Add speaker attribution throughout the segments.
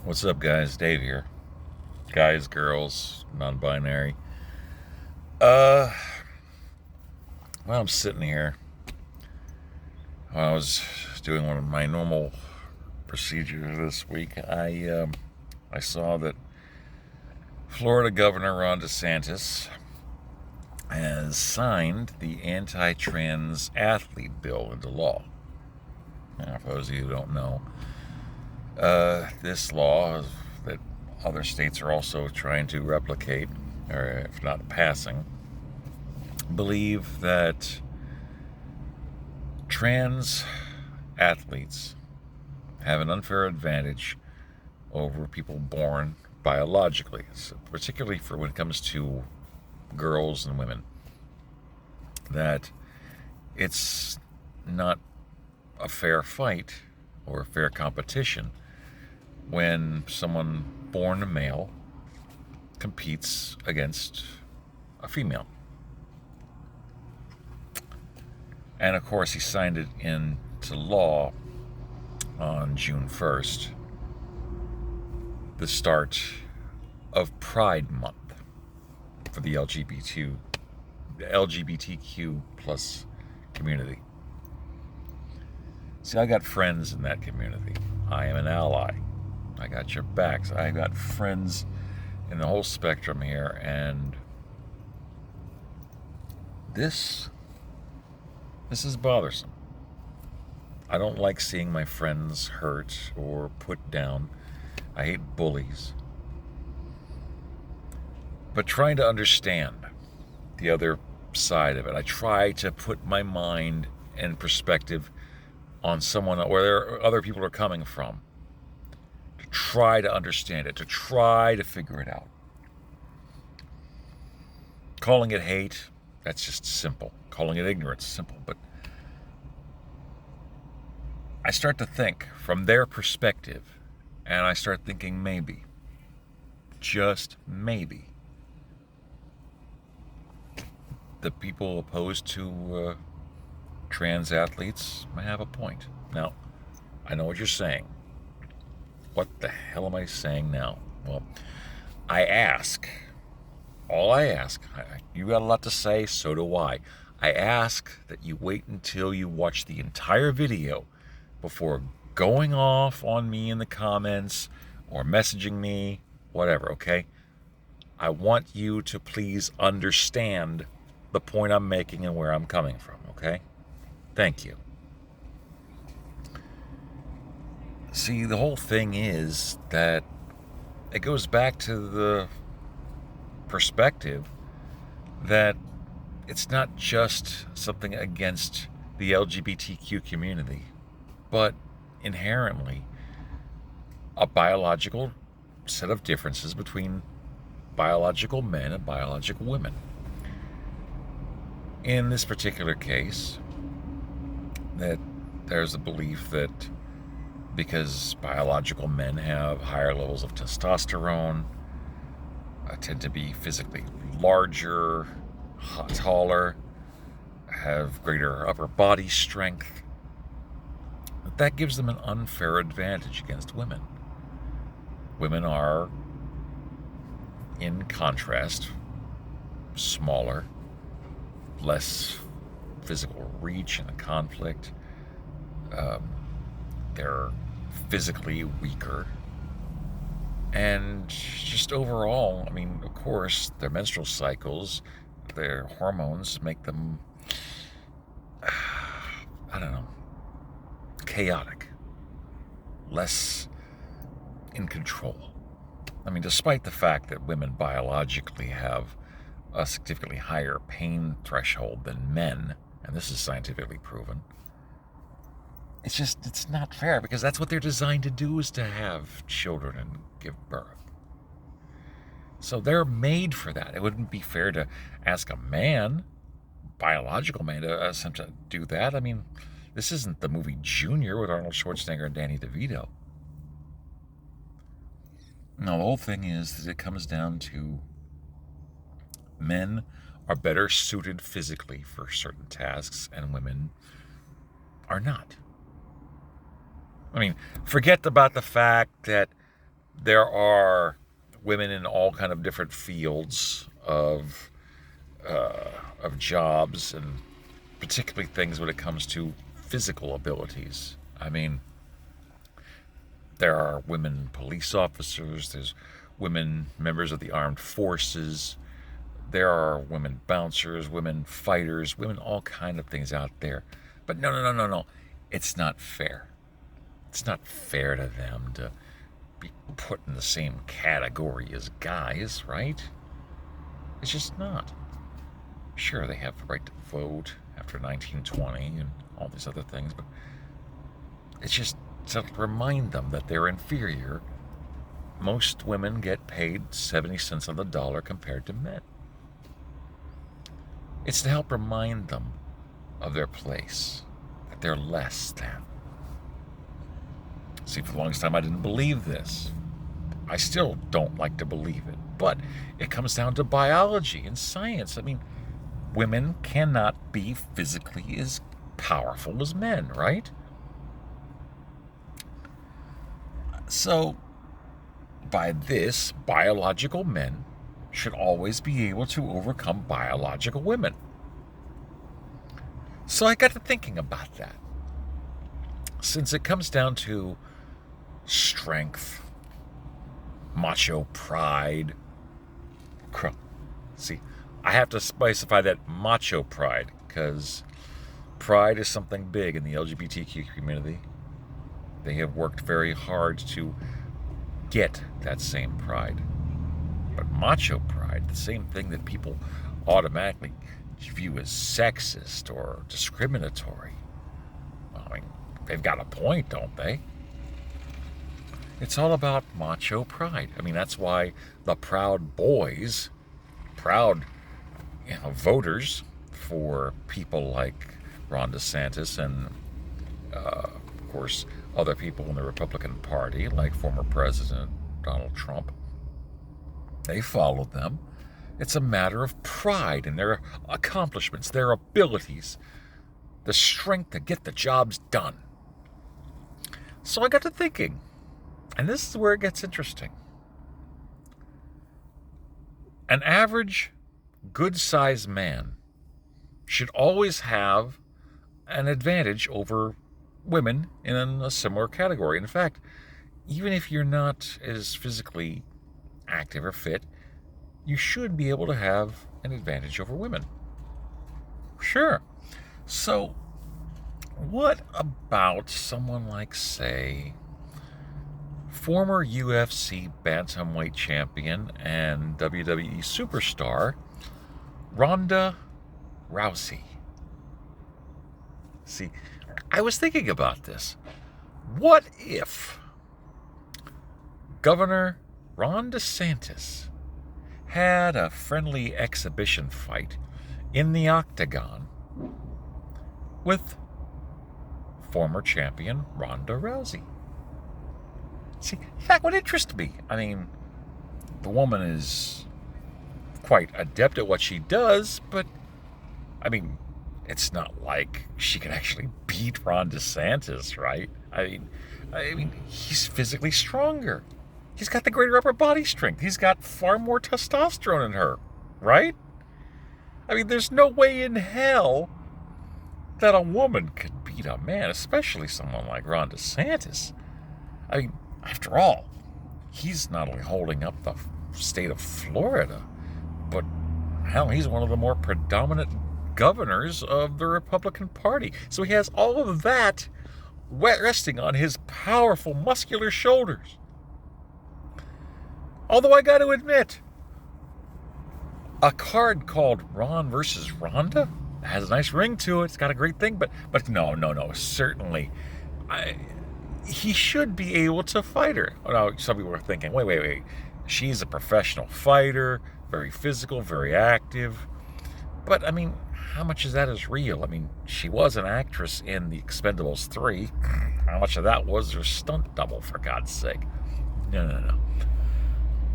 Speaker 1: What's up, guys? Dave here. Guys, girls, non-binary. Uh, well, I'm sitting here. While I was doing one of my normal procedures this week. I saw that Florida Governor Ron DeSantis has signed the anti-trans athlete bill into law. Now, for those of you who don't know, this law that other states are also trying to replicate, or if not passing, believe that trans athletes have an unfair advantage over people born biologically, particularly for when it comes to girls and women. That it's not a fair fight or a fair competition when someone born a male competes against a female. And of course, he signed it into law on June 1st, the start of Pride Month for the LGBTQ plus community. See, I got friends in that community. I am an ally. I got your backs. I got friends in the whole spectrum here, and this is bothersome. I don't like seeing my friends hurt or put down. I hate bullies. But trying to understand the other side of it, I try to put my mind in perspective on someone where other people are coming from, to try to understand it, to try to figure it out. Calling it hate, that's just simple. Calling it ignorance, simple. But I start to think from their perspective, and I start thinking maybe, just maybe, the people opposed to trans athletes might have a point. Now, I know what you're saying. What the hell am I saying now? Well, all I ask, you got a lot to say, so do I. I ask that you wait until you watch the entire video before going off on me in the comments or messaging me, whatever, okay? I want you to please understand the point I'm making and where I'm coming from, okay? Thank you. See, the whole thing is that it goes back to the perspective that it's not just something against the LGBTQ community, but inherently a biological set of differences between biological men and biological women. In this particular case, that there's a belief that because biological men have higher levels of testosterone, tend to be physically larger, taller, have greater upper body strength, that gives them an unfair advantage against women. Women are, in contrast, smaller, less physical reach in a conflict. They're physically weaker. And just overall, I mean, of course, their menstrual cycles, their hormones make them, I don't know, chaotic, less in control. I mean, despite the fact that women biologically have a significantly higher pain threshold than men, and this is scientifically proven, it's not fair, because that's what they're designed to do, is to have children and give birth. So they're made for that. It wouldn't be fair to ask a man, biological man, to ask him to do that. I mean, this isn't the movie Junior with Arnold Schwarzenegger and Danny DeVito. No, the whole thing is that it comes down to men are better suited physically for certain tasks, and women are not. I mean, forget about the fact that There are women in all kind of different fields of jobs, and particularly things when it comes to physical abilities. I mean, there are women police officers, there's women members of the armed forces, there are women bouncers, women fighters, women all kind of things out there. But no. It's not fair. It's not fair to them to be put in the same category as guys, right? It's just not. Sure, they have the right to vote after 1920 and all these other things, but it's just to remind them that they're inferior. Most women get paid 70 cents on the dollar compared to men. It's to help remind them of their place, that they're less than. See, for the longest time I didn't believe this. I still don't like to believe it, but it comes down to biology and science. I mean, women cannot be physically as powerful as men, right? So, by this, biological men should always be able to overcome biological women. So I got to thinking about that. Since it comes down to strength, macho pride, see, I have to specify that macho pride, because pride is something big in the LGBTQ community. They have worked very hard to get that same pride. But macho pride, the same thing that people automatically view as sexist or discriminatory. Well, I mean, they've got a point, don't they? It's all about macho pride. I mean, that's why the Proud Boys, proud voters for people like Ron DeSantis and, of course, other people in the Republican Party, like former President Donald Trump, they followed them. It's a matter of pride in their accomplishments, their abilities, the strength to get the jobs done. So I got to thinking, and this is where it gets interesting. An average, good-sized man should always have an advantage over women in a similar category. In fact, even if you're not as physically active or fit, you should be able to have an advantage over women. Sure. So, what about someone like, say, former UFC bantamweight champion and WWE superstar Ronda Rousey? See, I was thinking about this. What if Governor Ron DeSantis had a friendly exhibition fight in the octagon with former champion Ronda Rousey? See, that would interest me. I mean, the woman is quite adept at what she does, but, I mean, it's not like she can actually beat Ron DeSantis, right? I mean, he's physically stronger. He's got the greater upper body strength. He's got far more testosterone in her, right? I mean, there's no way in hell that a woman could beat a man, especially someone like Ron DeSantis. I mean, after all, he's not only holding up the state of Florida, but, hell, he's one of the more predominant governors of the Republican Party. So he has all of that resting on his powerful, muscular shoulders. Although I got to admit, a card called Ron versus Ronda has a nice ring to it. It's got a great thing, but no. Certainly, he should be able to fight her. Now, some people are thinking, wait. She's a professional fighter, very physical, very active. But, I mean, how much of that is real? I mean, she was an actress in The Expendables 3. How much of that was her stunt double, for God's sake? No.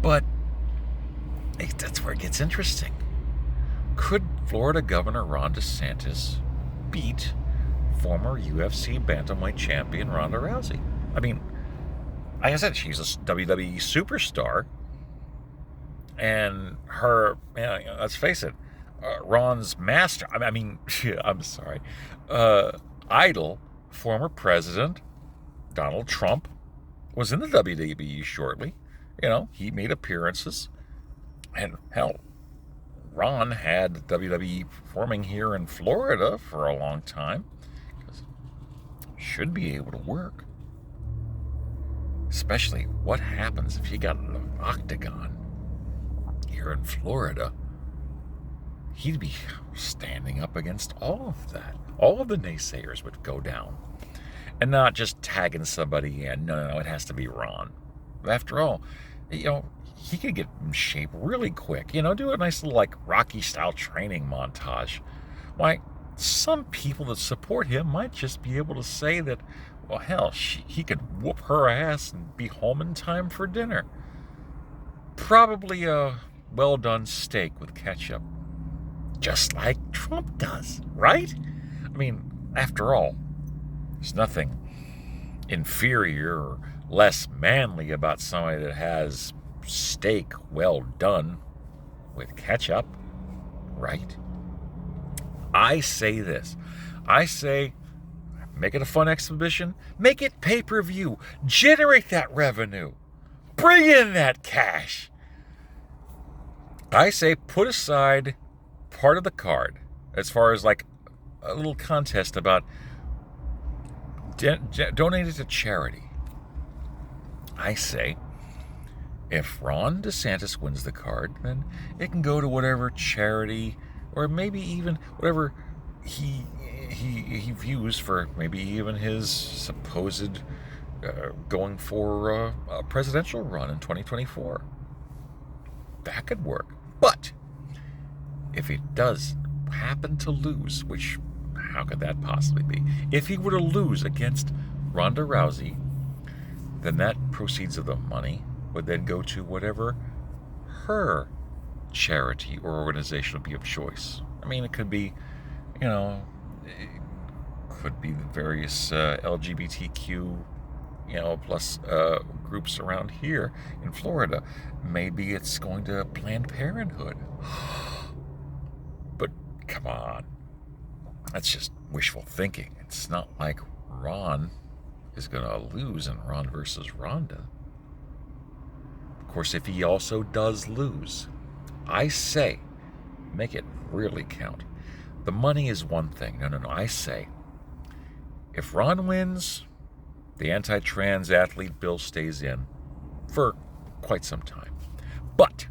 Speaker 1: But that's where it gets interesting. Could Florida Governor Ron DeSantis beat former UFC bantamweight champion Ronda Rousey? I mean, like I said, she's a WWE superstar, and her, let's face it, Ron's master. I mean, I'm sorry, idol, former president Donald Trump was in the WWE shortly. He made appearances, and hell, Ron had WWE performing here in Florida for a long time. Should be able to work. Especially what happens if you got an octagon here in Florida. He'd be standing up against all of that. All of the naysayers would go down. And not just tagging somebody in. No, it has to be Ron. After all, he could get in shape really quick. Do a nice little, Rocky-style training montage. Why, some people that support him might just be able to say that, well, hell, he could whoop her ass and be home in time for dinner. Probably a well-done steak with ketchup. Just like Trump does, right? I mean, after all, there's nothing inferior or less manly about somebody that has steak well done with ketchup, right? I say this. I say, make it a fun exhibition. Make it pay-per-view. Generate that revenue. Bring in that cash. I say put aside part of the card as far as like a little contest about donating to charity. I say if Ron DeSantis wins the card, then it can go to whatever charity or maybe even whatever he views for maybe even his supposed going for a presidential run in 2024. That could work. But if he does happen to lose, which how could that possibly be? If he were to lose against Ronda Rousey, then that proceeds of the money would then go to whatever her charity or organization would be of choice. I mean, it could be, it could be the various LGBTQ, plus groups around here in Florida. Maybe it's going to Planned Parenthood. But come on. That's just wishful thinking. It's not like Ron is going to lose in Ron versus Ronda. Of course, if he also does lose, I say, make it really count. The money is one thing. No. I say, if Ron wins, the anti-trans athlete bill stays in for quite some time. But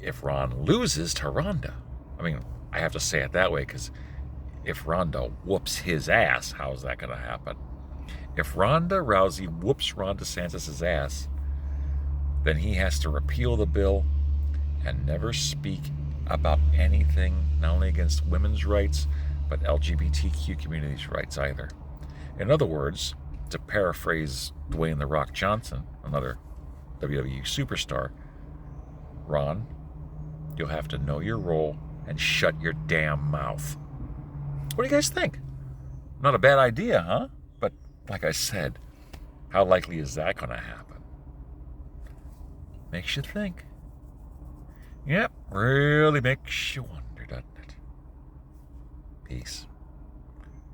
Speaker 1: if Ron loses to Ronda, I have to say it that way because if Ronda whoops his ass, how's that going to happen? If Ronda Rousey whoops Ron DeSantis' ass, then he has to repeal the bill and never speak about anything, not only against women's rights, but LGBTQ community's rights either. In other words, to paraphrase Dwayne "The Rock" Johnson, another WWE superstar, Ron, you'll have to know your role and shut your damn mouth. What do you guys think? Not a bad idea, huh? But like I said, how likely is that going to happen? Makes you think. Yep, really makes you wonder, doesn't it? Peace.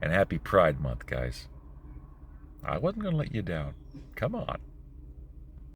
Speaker 1: And happy Pride Month, guys. I wasn't going to let you down. Come on.